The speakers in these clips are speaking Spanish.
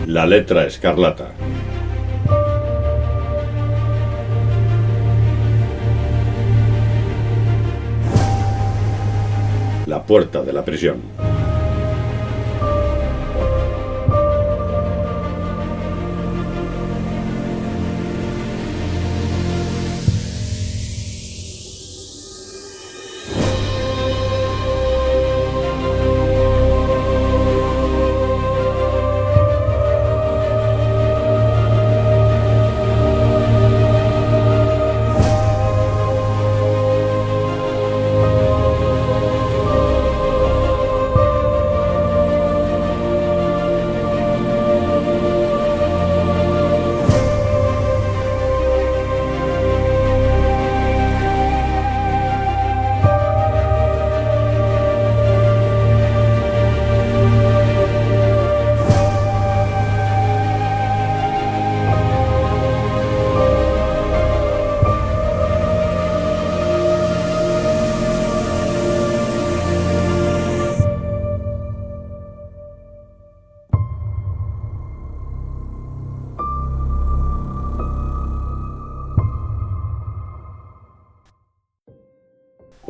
La letra escarlata. La puerta de la prisión.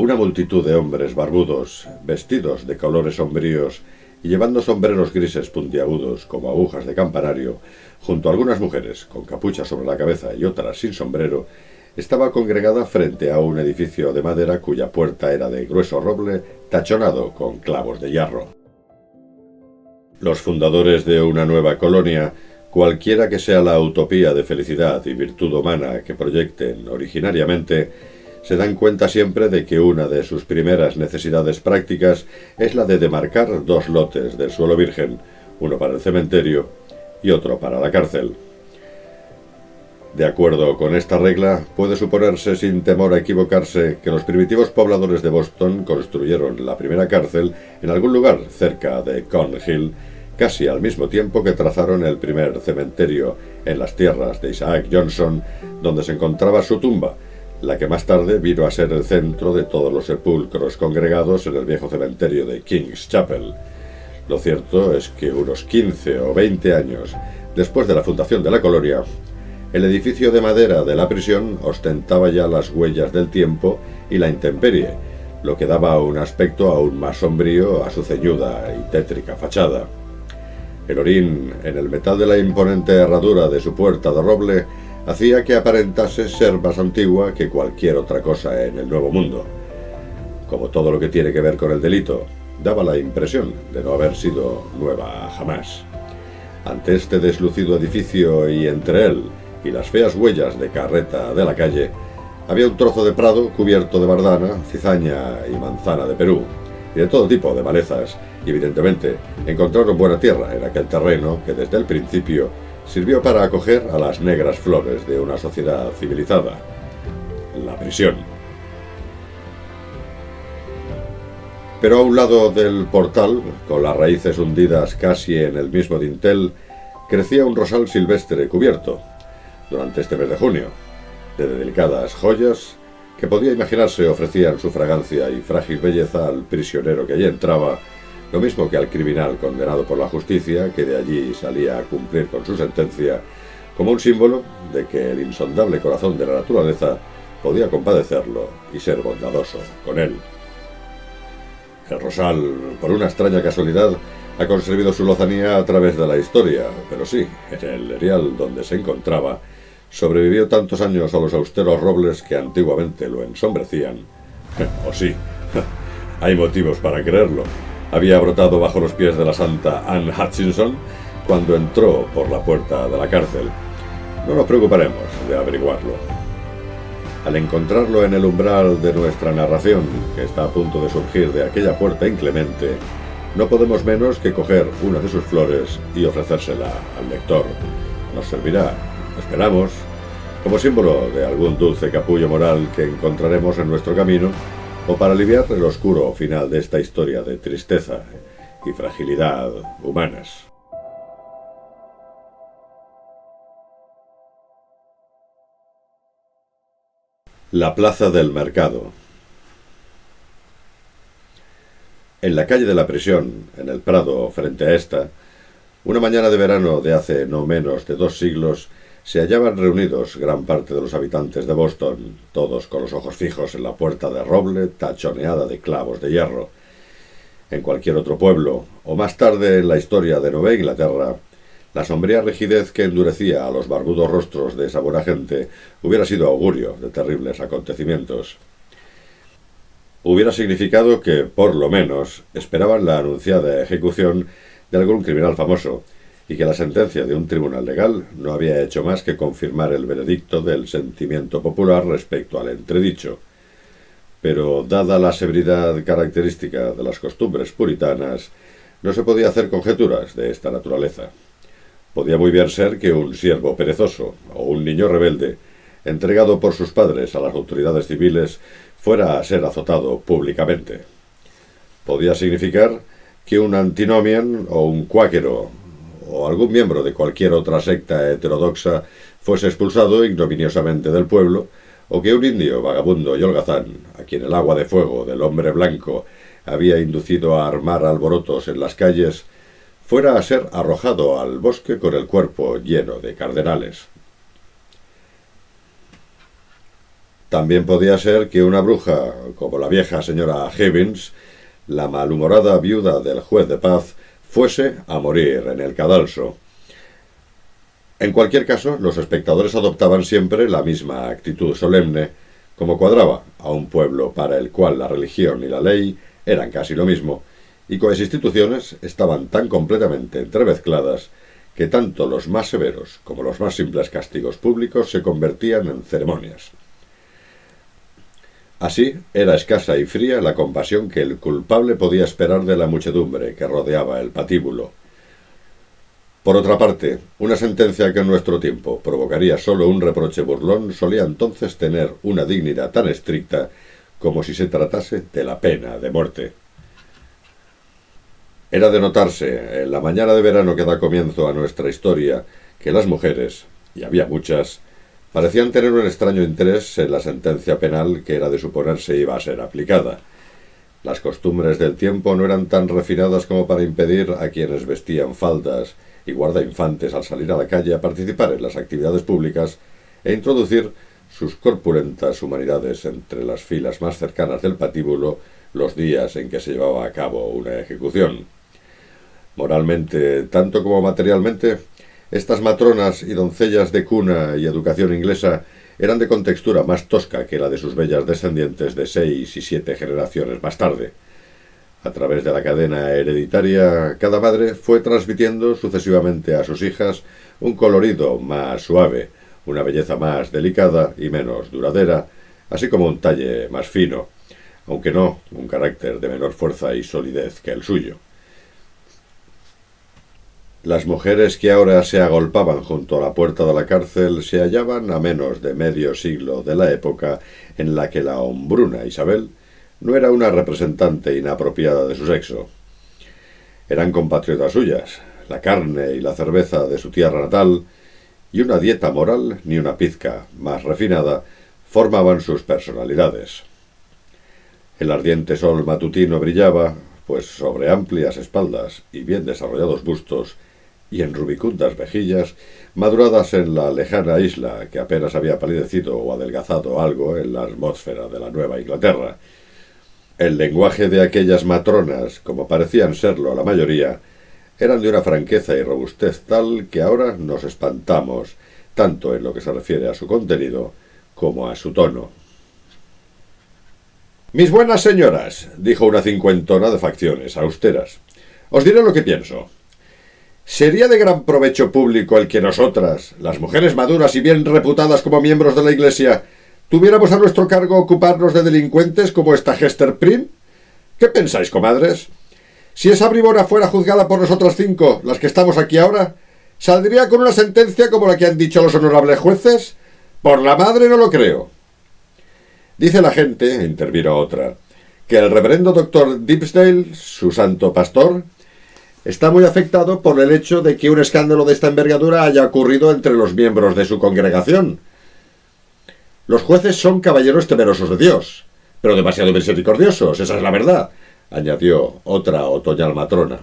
Una multitud de hombres barbudos, vestidos de colores sombríos y llevando sombreros grises puntiagudos como agujas de campanario, junto a algunas mujeres con capucha sobre la cabeza y otras sin sombrero, estaba congregada frente a un edificio de madera cuya puerta era de grueso roble tachonado con clavos de hierro. Los fundadores de una nueva colonia, cualquiera que sea la utopía de felicidad y virtud humana que proyecten originariamente, se dan cuenta siempre de que una de sus primeras necesidades prácticas es la de demarcar dos lotes del suelo virgen, uno para el cementerio y otro para la cárcel. De acuerdo con esta regla, puede suponerse sin temor a equivocarse que los primitivos pobladores de Boston construyeron la primera cárcel en algún lugar cerca de Cornhill, casi al mismo tiempo que trazaron el primer cementerio en las tierras de Isaac Johnson, donde se encontraba su tumba, la que más tarde vino a ser el centro de todos los sepulcros congregados en el viejo cementerio de King's Chapel. Lo cierto es que unos 15 o 20 años después de la fundación de la colonia, el edificio de madera de la prisión ostentaba ya las huellas del tiempo y la intemperie, lo que daba un aspecto aún más sombrío a su ceñuda y tétrica fachada. El orín en el metal de la imponente herradura de su puerta de roble hacía que aparentase ser más antigua que cualquier otra cosa en el Nuevo Mundo. Como todo lo que tiene que ver con el delito, daba la impresión de no haber sido nueva jamás. Ante este deslucido edificio y entre él y las feas huellas de carreta de la calle, había un trozo de prado cubierto de bardana, cizaña y manzana de Perú, y de todo tipo de malezas, y evidentemente encontraron buena tierra en aquel terreno que desde el principio sirvió para acoger a las negras flores de una sociedad civilizada, la prisión. Pero a un lado del portal, con las raíces hundidas casi en el mismo dintel, crecía un rosal silvestre cubierto, durante este mes de junio, de delicadas joyas que podía imaginarse ofrecían su fragancia y frágil belleza al prisionero que allí entraba, lo mismo que al criminal condenado por la justicia que de allí salía a cumplir con su sentencia, como un símbolo de que el insondable corazón de la naturaleza podía compadecerlo y ser bondadoso con él. El rosal, por una extraña casualidad, ha conservado su lozanía a través de la historia, pero sí, en el erial donde se encontraba, sobrevivió tantos años a los austeros robles que antiguamente lo ensombrecían. O sí, hay motivos para creerlo. Había brotado bajo los pies de la santa Anne Hutchinson cuando entró por la puerta de la cárcel. No nos preocuparemos de averiguarlo. Al encontrarlo en el umbral de nuestra narración, que está a punto de surgir de aquella puerta inclemente, no podemos menos que coger una de sus flores y ofrecérsela al lector. Nos servirá, esperamos, como símbolo de algún dulce capullo moral que encontraremos en nuestro camino, o para aliviar el oscuro final de esta historia de tristeza y fragilidad humanas. La plaza del mercado. En la calle de la prisión, en el prado frente a esta, Una mañana de verano de hace no menos de 2 siglos, se hallaban reunidos gran parte de los habitantes de Boston, todos con los ojos fijos en la puerta de roble tachoneada de clavos de hierro. En cualquier otro pueblo, o más tarde en la historia de Nueva Inglaterra, la sombría rigidez que endurecía a los barbudos rostros de esa buena gente hubiera sido augurio de terribles acontecimientos. Hubiera significado que, por lo menos, esperaban la anunciada ejecución de algún criminal famoso, y que la sentencia de un tribunal legal no había hecho más que confirmar el veredicto del sentimiento popular respecto al entredicho. Pero, dada la severidad característica de las costumbres puritanas, no se podía hacer conjeturas de esta naturaleza. Podía muy bien ser que un siervo perezoso o un niño rebelde, entregado por sus padres a las autoridades civiles, fuera a ser azotado públicamente. Podía significar que un antinomian o un cuáquero o algún miembro de cualquier otra secta heterodoxa fuese expulsado ignominiosamente del pueblo, o que un indio vagabundo y holgazán, a quien el agua de fuego del hombre blanco había inducido a armar alborotos en las calles, fuera a ser arrojado al bosque con el cuerpo lleno de cardenales. También podía ser que una bruja, como la vieja señora Higgins, la malhumorada viuda del juez de paz, fuese a morir en el cadalso. En cualquier caso, los espectadores adoptaban siempre la misma actitud solemne, como cuadraba a un pueblo para el cual la religión y la ley eran casi lo mismo, y cuyas instituciones estaban tan completamente entremezcladas que tanto los más severos como los más simples castigos públicos se convertían en ceremonias. Así era escasa y fría la compasión que el culpable podía esperar de la muchedumbre que rodeaba el patíbulo. Por otra parte, una sentencia que en nuestro tiempo provocaría solo un reproche burlón solía entonces tener una dignidad tan estricta como si se tratase de la pena de muerte. Era de notarse, en la mañana de verano que da comienzo a nuestra historia, que las mujeres, y había muchas, parecían tener un extraño interés en la sentencia penal que era de suponerse iba a ser aplicada. Las costumbres del tiempo no eran tan refinadas como para impedir a quienes vestían faldas y guardainfantes al salir a la calle a participar en las actividades públicas e introducir sus corpulentas humanidades entre las filas más cercanas del patíbulo los días en que se llevaba a cabo una ejecución. Moralmente, tanto como materialmente, estas matronas y doncellas de cuna y educación inglesa eran de contextura más tosca que la de sus bellas descendientes de 6 y 7 generaciones más tarde. A través de la cadena hereditaria, cada madre fue transmitiendo sucesivamente a sus hijas un colorido más suave, una belleza más delicada y menos duradera, así como un talle más fino, aunque no un carácter de menor fuerza y solidez que el suyo. Las mujeres que ahora se agolpaban junto a la puerta de la cárcel se hallaban a menos de medio siglo de la época en la que la hombruna Isabel no era una representante inapropiada de su sexo. Eran compatriotas suyas, la carne y la cerveza de su tierra natal, y una dieta moral ni una pizca más refinada formaban sus personalidades. El ardiente sol matutino brillaba, pues sobre amplias espaldas y bien desarrollados bustos, y en rubicundas mejillas, maduradas en la lejana isla que apenas había palidecido o adelgazado algo en la atmósfera de la Nueva Inglaterra. El lenguaje de aquellas matronas, como parecían serlo la mayoría, eran de una franqueza y robustez tal que ahora nos espantamos, tanto en lo que se refiere a su contenido como a su tono. «Mis buenas señoras», dijo una cincuentona de facciones austeras, «os diré lo que pienso. Sería de gran provecho público el que nosotras, las mujeres maduras y bien reputadas como miembros de la Iglesia, tuviéramos a nuestro cargo ocuparnos de delincuentes como esta Hester Prynne. ¿Qué pensáis, comadres? Si esa bribona fuera juzgada por nosotras 5, las que estamos aquí ahora, ¿saldría con una sentencia como la que han dicho los honorables jueces? Por la madre no lo creo». Dice la gente, intervino otra, que el reverendo doctor Dimmesdale, su santo pastor, está muy afectado por el hecho de que un escándalo de esta envergadura haya ocurrido entre los miembros de su congregación. Los jueces son caballeros temerosos de Dios, pero demasiado misericordiosos, esa es la verdad, añadió otra otoñal matrona.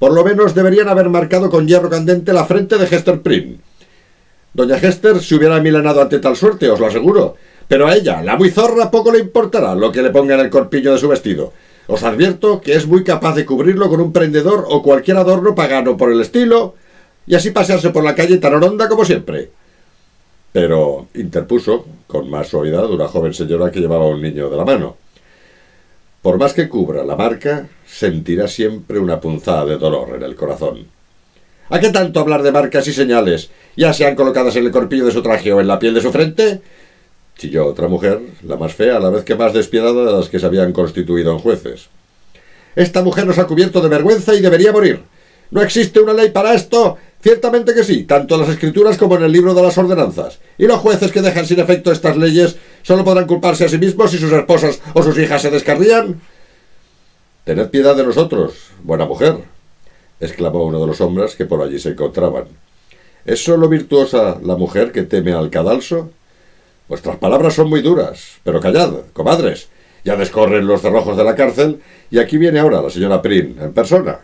Por lo menos deberían haber marcado con hierro candente la frente de Hester Prynne. Doña Hester se hubiera amilanado ante tal suerte, os lo aseguro. Pero a ella, la muy zorra, poco le importará lo que le ponga en el corpiño de su vestido. Os advierto que es muy capaz de cubrirlo con un prendedor o cualquier adorno pagano por el estilo, y así pasearse por la calle tan oronda como siempre. Pero, interpuso, con más suavidad, una joven señora que llevaba a un niño de la mano. Por más que cubra la marca, sentirá siempre una punzada de dolor en el corazón. ¿A qué tanto hablar de marcas y señales, ya sean colocadas en el corpillo de su traje o en la piel de su frente? Chilló otra mujer, la más fea, a la vez que más despiadada de las que se habían constituido en jueces. Esta mujer nos ha cubierto de vergüenza y debería morir. ¿No existe una ley para esto? Ciertamente que sí, tanto en las escrituras como en el libro de las ordenanzas. Y los jueces que dejan sin efecto estas leyes solo podrán culparse a sí mismos si sus esposas o sus hijas se descarrían. «Tened piedad de nosotros, buena mujer», exclamó uno de los hombres que por allí se encontraban. «¿Es solo virtuosa la mujer que teme al cadalso? Vuestras palabras son muy duras, pero callad, comadres. Ya descorren los cerrojos de la cárcel y aquí viene ahora la señora Prynne en persona».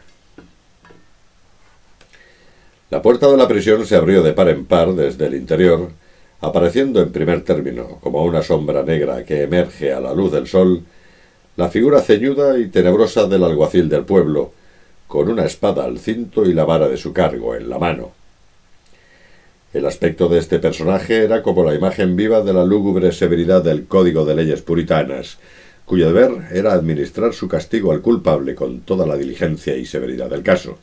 La puerta de la prisión se abrió de par en par desde el interior, apareciendo en primer término, como una sombra negra que emerge a la luz del sol, la figura ceñuda y tenebrosa del alguacil del pueblo, con una espada al cinto y la vara de su cargo en la mano. El aspecto de este personaje era como la imagen viva de la lúgubre severidad del Código de Leyes Puritanas, cuyo deber era administrar su castigo al culpable con toda la diligencia y severidad del caso.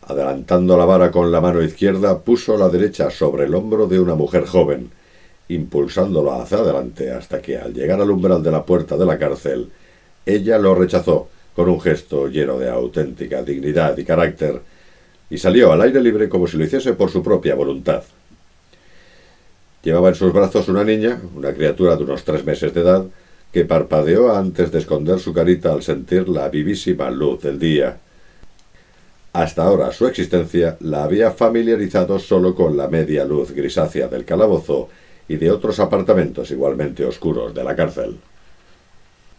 Adelantando la vara con la mano izquierda, puso la derecha sobre el hombro de una mujer joven, impulsándola hacia adelante hasta que, al llegar al umbral de la puerta de la cárcel, ella lo rechazó con un gesto lleno de auténtica dignidad y carácter, y salió al aire libre como si lo hiciese por su propia voluntad. Llevaba en sus brazos una niña, una criatura de unos 3 meses de edad, que parpadeó antes de esconder su carita al sentir la vivísima luz del día. Hasta ahora su existencia la había familiarizado solo con la media luz grisácea del calabozo y de otros apartamentos igualmente oscuros de la cárcel.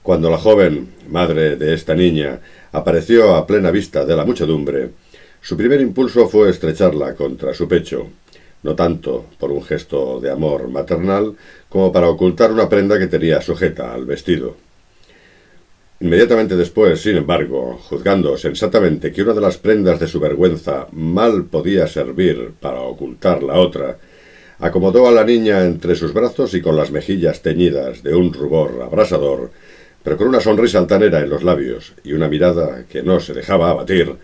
Cuando la joven, madre de esta niña, apareció a plena vista de la muchedumbre, su primer impulso fue estrecharla contra su pecho, no tanto por un gesto de amor maternal como para ocultar una prenda que tenía sujeta al vestido. Inmediatamente después, sin embargo, juzgando sensatamente que una de las prendas de su vergüenza mal podía servir para ocultar la otra, acomodó a la niña entre sus brazos y con las mejillas teñidas de un rubor abrasador, pero con una sonrisa altanera en los labios y una mirada que no se dejaba abatir,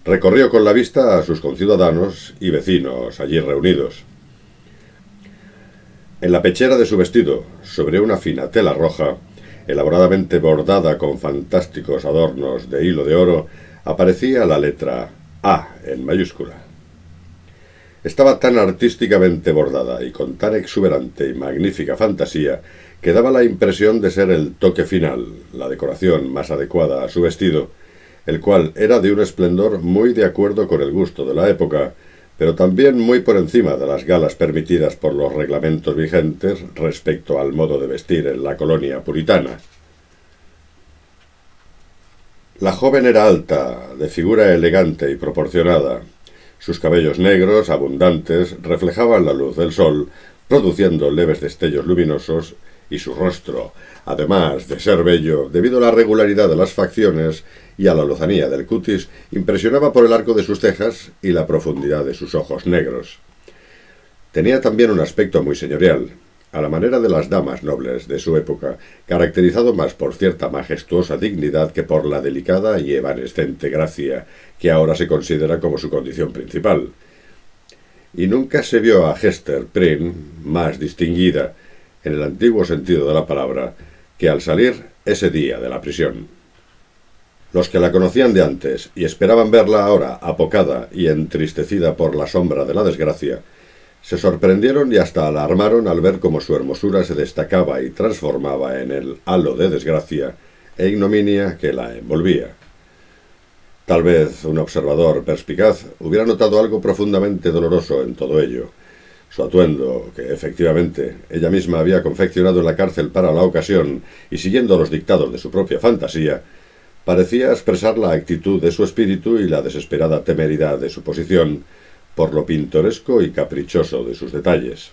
recorrió con la vista a sus conciudadanos y vecinos allí reunidos. En la pechera de su vestido, sobre una fina tela roja, elaboradamente bordada con fantásticos adornos de hilo de oro, aparecía la letra A en mayúscula. Estaba tan artísticamente bordada y con tan exuberante y magnífica fantasía que daba la impresión de ser el toque final, la decoración más adecuada a su vestido, el cual era de un esplendor muy de acuerdo con el gusto de la época, pero también muy por encima de las galas permitidas por los reglamentos vigentes respecto al modo de vestir en la colonia puritana. La joven era alta, de figura elegante y proporcionada. Sus cabellos negros, abundantes, reflejaban la luz del sol, produciendo leves destellos luminosos, y su rostro, además de ser bello, debido a la regularidad de las facciones y a la lozanía del cutis, impresionaba por el arco de sus cejas y la profundidad de sus ojos negros. Tenía también un aspecto muy señorial, a la manera de las damas nobles de su época, caracterizado más por cierta majestuosa dignidad que por la delicada y evanescente gracia que ahora se considera como su condición principal. Y nunca se vio a Hester Prynne más distinguida, en el antiguo sentido de la palabra, que al salir ese día de la prisión. Los que la conocían de antes y esperaban verla ahora apocada y entristecida por la sombra de la desgracia, se sorprendieron y hasta alarmaron al ver cómo su hermosura se destacaba y transformaba en el halo de desgracia e ignominia que la envolvía. Tal vez un observador perspicaz hubiera notado algo profundamente doloroso en todo ello. Su atuendo, que efectivamente ella misma había confeccionado en la cárcel para la ocasión y siguiendo los dictados de su propia fantasía, parecía expresar la actitud de su espíritu y la desesperada temeridad de su posición, por lo pintoresco y caprichoso de sus detalles.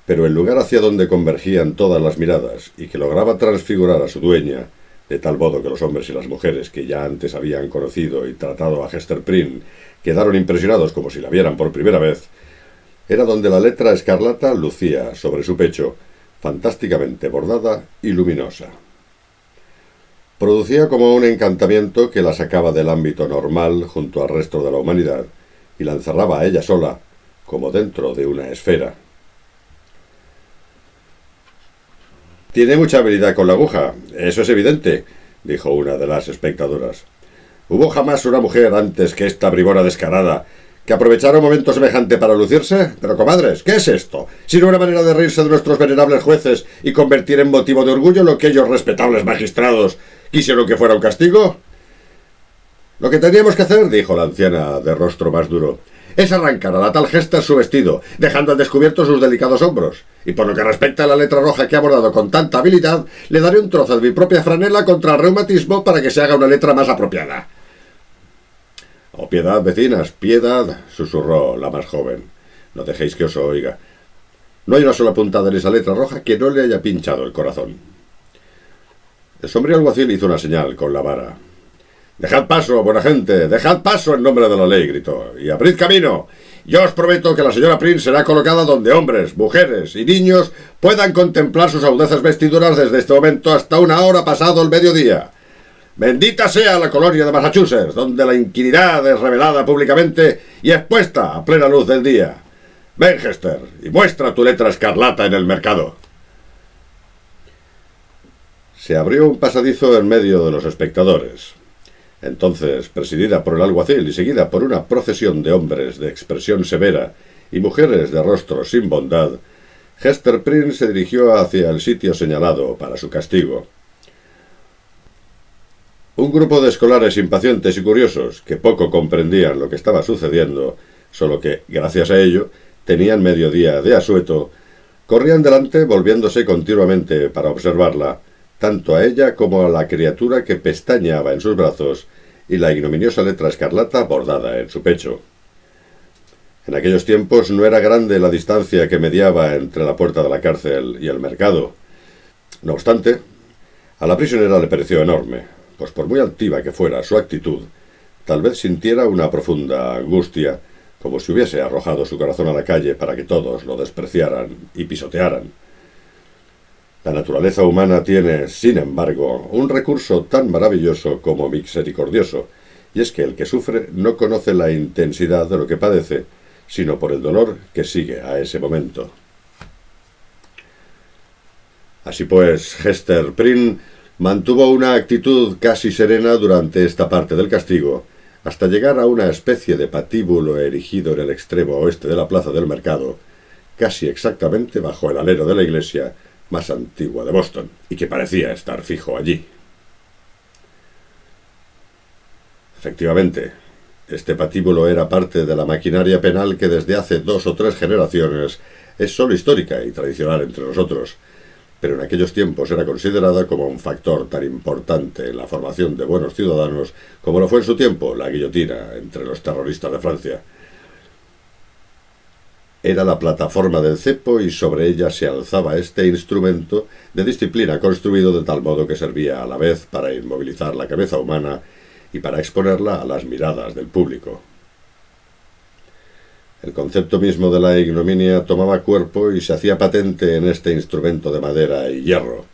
Pero el lugar hacia donde convergían todas las miradas y que lograba transfigurar a su dueña, de tal modo que los hombres y las mujeres que ya antes habían conocido y tratado a Hester Prynne quedaron impresionados como si la vieran por primera vez, era donde la letra escarlata lucía sobre su pecho, fantásticamente bordada y luminosa. Producía como un encantamiento que la sacaba del ámbito normal junto al resto de la humanidad y la encerraba a ella sola, como dentro de una esfera. «Tiene mucha habilidad con la aguja, eso es evidente», dijo una de las espectadoras. «¿Hubo jamás una mujer antes que esta bribona descarada que aprovechara un momento semejante para lucirse? Pero, comadres, ¿qué es esto? Sino una manera de reírse de nuestros venerables jueces y convertir en motivo de orgullo lo que ellos respetables magistrados quisieron que fuera un castigo». «Lo que teníamos que hacer», dijo la anciana de rostro más duro, «es arrancar a la tal Hester su vestido, dejando al descubierto sus delicados hombros. Y por lo que respecta a la letra roja que ha bordado con tanta habilidad, le daré un trozo de mi propia franela contra el reumatismo para que se haga una letra más apropiada». «Oh, piedad, vecinas, piedad», susurró la más joven. «No dejéis que os oiga. No hay una sola puntada en esa letra roja que no le haya pinchado el corazón». El sombrío alguacil hizo una señal con la vara. «Dejad paso, buena gente, dejad paso en nombre de la ley», gritó, «y abrid camino. Yo os prometo que la señora Prynne será colocada donde hombres, mujeres y niños puedan contemplar sus audaces vestiduras desde este momento hasta una hora pasado el mediodía. Bendita sea la colonia de Massachusetts, donde la inquinidad es revelada públicamente y expuesta a plena luz del día. Ven, Hester, y muestra tu letra escarlata en el mercado». Se abrió un pasadizo en medio de los espectadores. Entonces, presidida por el alguacil y seguida por una procesión de hombres de expresión severa y mujeres de rostro sin bondad, Hester Prynne se dirigió hacia el sitio señalado para su castigo. Un grupo de escolares impacientes y curiosos, que poco comprendían lo que estaba sucediendo, solo que, gracias a ello, tenían mediodía de asueto, corrían delante volviéndose continuamente para observarla, tanto a ella como a la criatura que pestañeaba en sus brazos y la ignominiosa letra escarlata bordada en su pecho. En aquellos tiempos no era grande la distancia que mediaba entre la puerta de la cárcel y el mercado. No obstante, a la prisionera le pareció enorme, pues por muy altiva que fuera su actitud, tal vez sintiera una profunda angustia, como si hubiese arrojado su corazón a la calle para que todos lo despreciaran y pisotearan. La naturaleza humana tiene, sin embargo, un recurso tan maravilloso como misericordioso, y es que el que sufre no conoce la intensidad de lo que padece, sino por el dolor que sigue a ese momento. Así pues, Hester Prynne mantuvo una actitud casi serena durante esta parte del castigo, hasta llegar a una especie de patíbulo erigido en el extremo oeste de la plaza del mercado, casi exactamente bajo el alero de la iglesia más antigua de Boston, y que parecía estar fijo allí. Efectivamente, este patíbulo era parte de la maquinaria penal que desde hace 2 o 3 generaciones es sólo histórica y tradicional entre nosotros, pero en aquellos tiempos era considerada como un factor tan importante en la formación de buenos ciudadanos como lo fue en su tiempo la guillotina entre los terroristas de Francia. Era la plataforma del cepo y sobre ella se alzaba este instrumento de disciplina construido de tal modo que servía a la vez para inmovilizar la cabeza humana y para exponerla a las miradas del público. El concepto mismo de la ignominia tomaba cuerpo y se hacía patente en este instrumento de madera y hierro.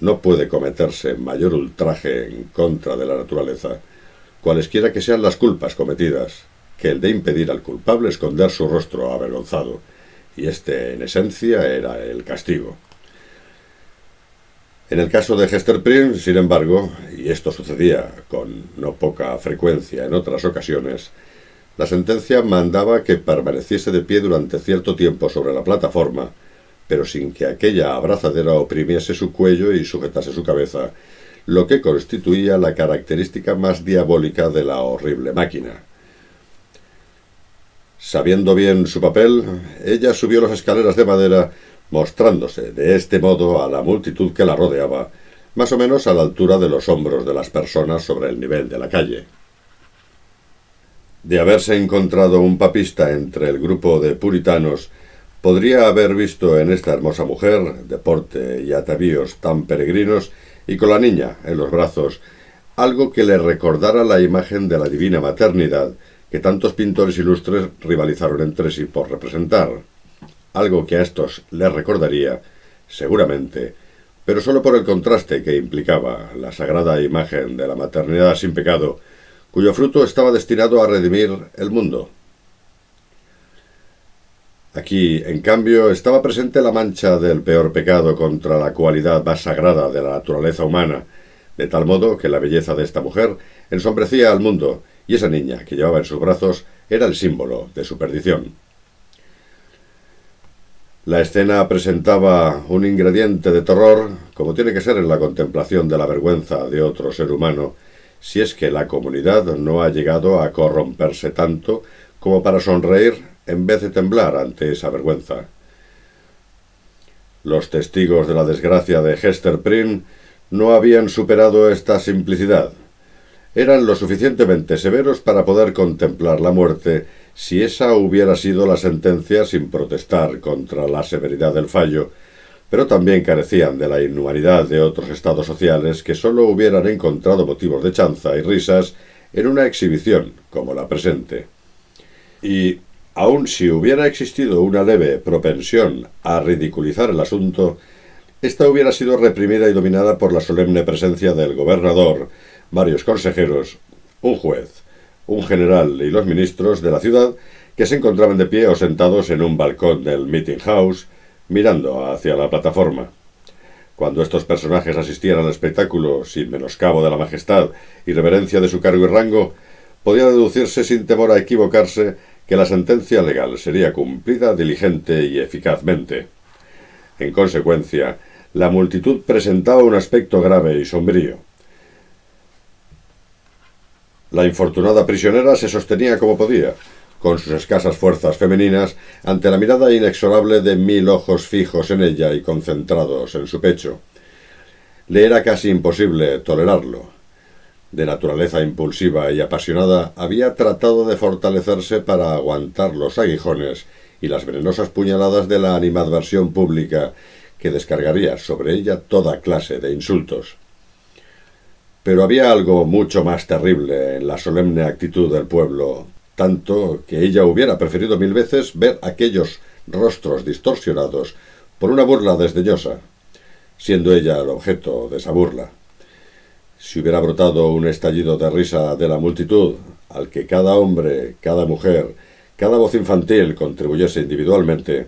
No puede cometerse mayor ultraje en contra de la naturaleza, cualesquiera que sean las culpas cometidas, que el de impedir al culpable esconder su rostro avergonzado, y este, en esencia, era el castigo. En el caso de Hester Prynne, sin embargo, y esto sucedía con no poca frecuencia en otras ocasiones, la sentencia mandaba que permaneciese de pie durante cierto tiempo sobre la plataforma, pero sin que aquella abrazadera oprimiese su cuello y sujetase su cabeza, lo que constituía la característica más diabólica de la horrible máquina. Sabiendo bien su papel, ella subió las escaleras de madera, mostrándose de este modo a la multitud que la rodeaba, más o menos a la altura de los hombros de las personas sobre el nivel de la calle. De haberse encontrado un papista entre el grupo de puritanos, podría haber visto en esta hermosa mujer, de porte y atavíos tan peregrinos, y con la niña en los brazos, algo que le recordara la imagen de la divina maternidad que tantos pintores ilustres rivalizaron entre sí por representar. Algo que a estos les recordaría, seguramente, pero sólo por el contraste que implicaba la sagrada imagen de la maternidad sin pecado, cuyo fruto estaba destinado a redimir el mundo. Aquí, en cambio, estaba presente la mancha del peor pecado contra la cualidad más sagrada de la naturaleza humana, de tal modo que la belleza de esta mujer ensombrecía al mundo, y esa niña que llevaba en sus brazos era el símbolo de su perdición. La escena presentaba un ingrediente de terror, como tiene que ser en la contemplación de la vergüenza de otro ser humano, si es que la comunidad no ha llegado a corromperse tanto como para sonreír en vez de temblar ante esa vergüenza. Los testigos de la desgracia de Hester Prynne no habían superado esta simplicidad. Eran lo suficientemente severos para poder contemplar la muerte si esa hubiera sido la sentencia sin protestar contra la severidad del fallo, pero también carecían de la inhumanidad de otros estados sociales que sólo hubieran encontrado motivos de chanza y risas en una exhibición como la presente. Y, aun si hubiera existido una leve propensión a ridiculizar el asunto, ésta hubiera sido reprimida y dominada por la solemne presencia del gobernador, varios consejeros, un juez, un general y los ministros de la ciudad que se encontraban de pie o sentados en un balcón del Meeting House, mirando hacia la plataforma. Cuando estos personajes asistían al espectáculo sin menoscabo de la majestad y reverencia de su cargo y rango, podía deducirse sin temor a equivocarse que la sentencia legal sería cumplida diligente y eficazmente. En consecuencia, la multitud presentaba un aspecto grave y sombrío. La infortunada prisionera se sostenía como podía, con sus escasas fuerzas femeninas, ante la mirada inexorable de 1000 ojos fijos en ella y concentrados en su pecho. Le era casi imposible tolerarlo. De naturaleza impulsiva y apasionada, había tratado de fortalecerse para aguantar los aguijones y las venenosas puñaladas de la animadversión pública que descargaría sobre ella toda clase de insultos. Pero había algo mucho más terrible en la solemne actitud del pueblo, tanto que ella hubiera preferido 1000 veces ver aquellos rostros distorsionados por una burla desdeñosa, siendo ella el objeto de esa burla. Si hubiera brotado un estallido de risa de la multitud, al que cada hombre, cada mujer, cada voz infantil contribuyese individualmente,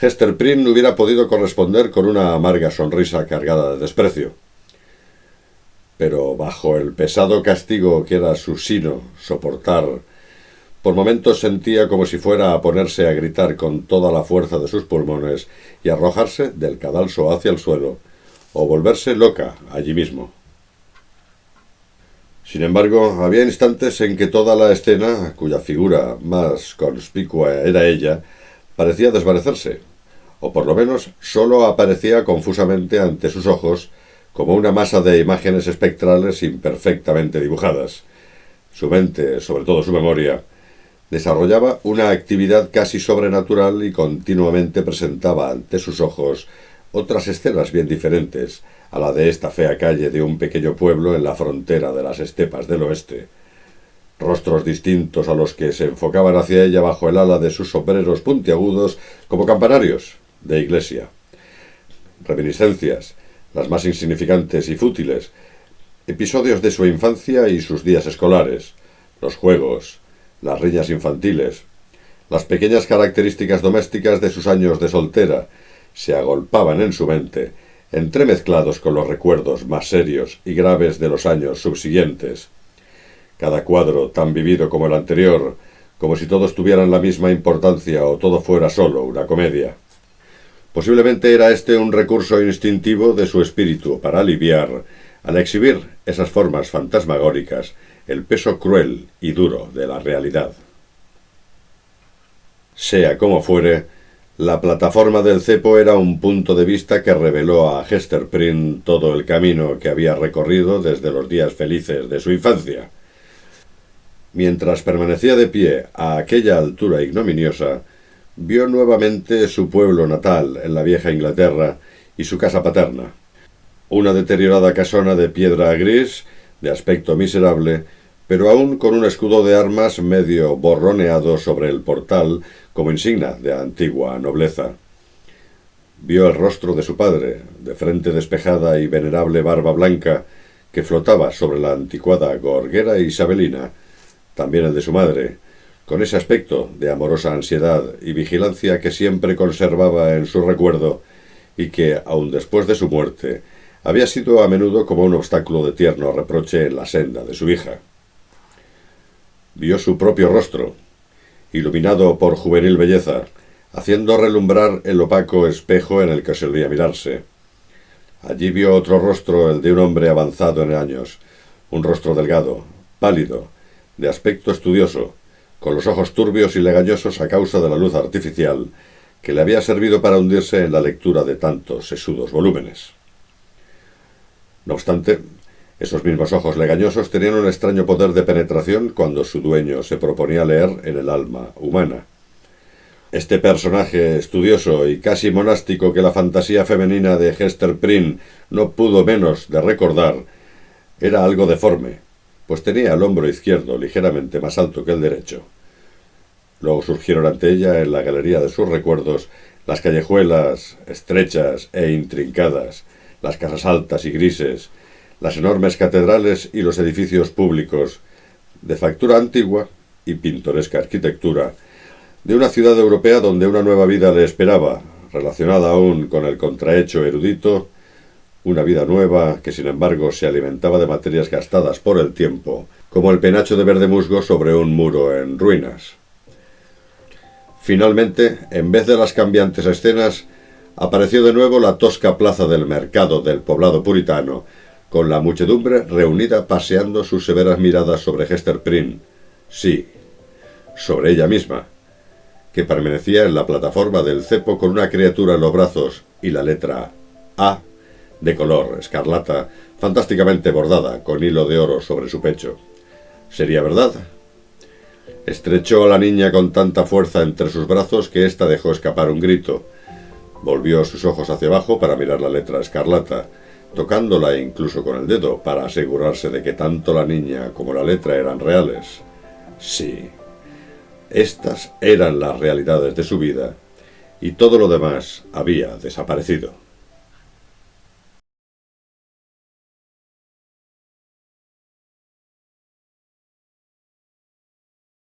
Hester Prynne hubiera podido corresponder con una amarga sonrisa cargada de desprecio. Pero bajo el pesado castigo que era su sino soportar, por momentos sentía como si fuera a ponerse a gritar con toda la fuerza de sus pulmones y arrojarse del cadalso hacia el suelo, o volverse loca allí mismo. Sin embargo, había instantes en que toda la escena, cuya figura más conspicua era ella, parecía desvanecerse, o por lo menos sólo aparecía confusamente ante sus ojos como una masa de imágenes espectrales imperfectamente dibujadas. Su mente, sobre todo su memoria, desarrollaba una actividad casi sobrenatural y continuamente presentaba ante sus ojos otras escenas bien diferentes a la de esta fea calle de un pequeño pueblo en la frontera de las estepas del oeste. Rostros distintos a los que se enfocaban hacia ella bajo el ala de sus sombreros puntiagudos como campanarios de iglesia. Reminiscencias, las más insignificantes y fútiles, episodios de su infancia y sus días escolares, los juegos, las riñas infantiles, las pequeñas características domésticas de sus años de soltera, se agolpaban en su mente, entremezclados con los recuerdos más serios y graves de los años subsiguientes. Cada cuadro tan vivido como el anterior, como si todos tuvieran la misma importancia o todo fuera solo una comedia. Posiblemente era este un recurso instintivo de su espíritu para aliviar, al exhibir esas formas fantasmagóricas, el peso cruel y duro de la realidad. Sea como fuere, La plataforma del cepo era un punto de vista que reveló a Hester Prynne todo el camino que había recorrido desde los días felices de su infancia. Mientras permanecía de pie a aquella altura ignominiosa, vio nuevamente su pueblo natal en la vieja Inglaterra y su casa paterna. Una deteriorada casona de piedra gris, de aspecto miserable, pero aún con un escudo de armas medio borroneado sobre el portal como insignia de antigua nobleza. Vio el rostro de su padre, de frente despejada y venerable barba blanca, que flotaba sobre la anticuada gorguera isabelina, también el de su madre, con ese aspecto de amorosa ansiedad y vigilancia que siempre conservaba en su recuerdo y que, aun después de su muerte, había sido a menudo como un obstáculo de tierno reproche en la senda de su hija. Vio su propio rostro, iluminado por juvenil belleza, haciendo relumbrar el opaco espejo en el que solía mirarse. Allí vio otro rostro, el de un hombre avanzado en años, un rostro delgado, pálido, de aspecto estudioso, con los ojos turbios y legallosos a causa de la luz artificial, que le había servido para hundirse en la lectura de tantos sesudos volúmenes. No obstante, esos mismos ojos legañosos tenían un extraño poder de penetración cuando su dueño se proponía leer en el alma humana. Este personaje estudioso y casi monástico que la fantasía femenina de Hester Prynne no pudo menos de recordar, era algo deforme, pues tenía el hombro izquierdo ligeramente más alto que el derecho. Luego surgieron ante ella, en la galería de sus recuerdos, las callejuelas estrechas e intrincadas, las casas altas y grises, las enormes catedrales y los edificios públicos, de factura antigua y pintoresca arquitectura, de una ciudad europea donde una nueva vida le esperaba, relacionada aún con el contrahecho erudito, una vida nueva que sin embargo se alimentaba de materias gastadas por el tiempo, como el penacho de verde musgo sobre un muro en ruinas. Finalmente, en vez de las cambiantes escenas, apareció de nuevo la tosca plaza del mercado del poblado puritano, con la muchedumbre reunida paseando sus severas miradas sobre Hester Prynne, sí, sobre ella misma, que permanecía en la plataforma del cepo con una criatura en los brazos y la letra A, de color escarlata, fantásticamente bordada con hilo de oro sobre su pecho. ¿Sería verdad? Estrechó a la niña con tanta fuerza entre sus brazos que ésta dejó escapar un grito. Volvió sus ojos hacia abajo para mirar la letra escarlata, tocándola incluso con el dedo para asegurarse de que tanto la niña como la letra eran reales. Sí, estas eran las realidades de su vida, y todo lo demás había desaparecido.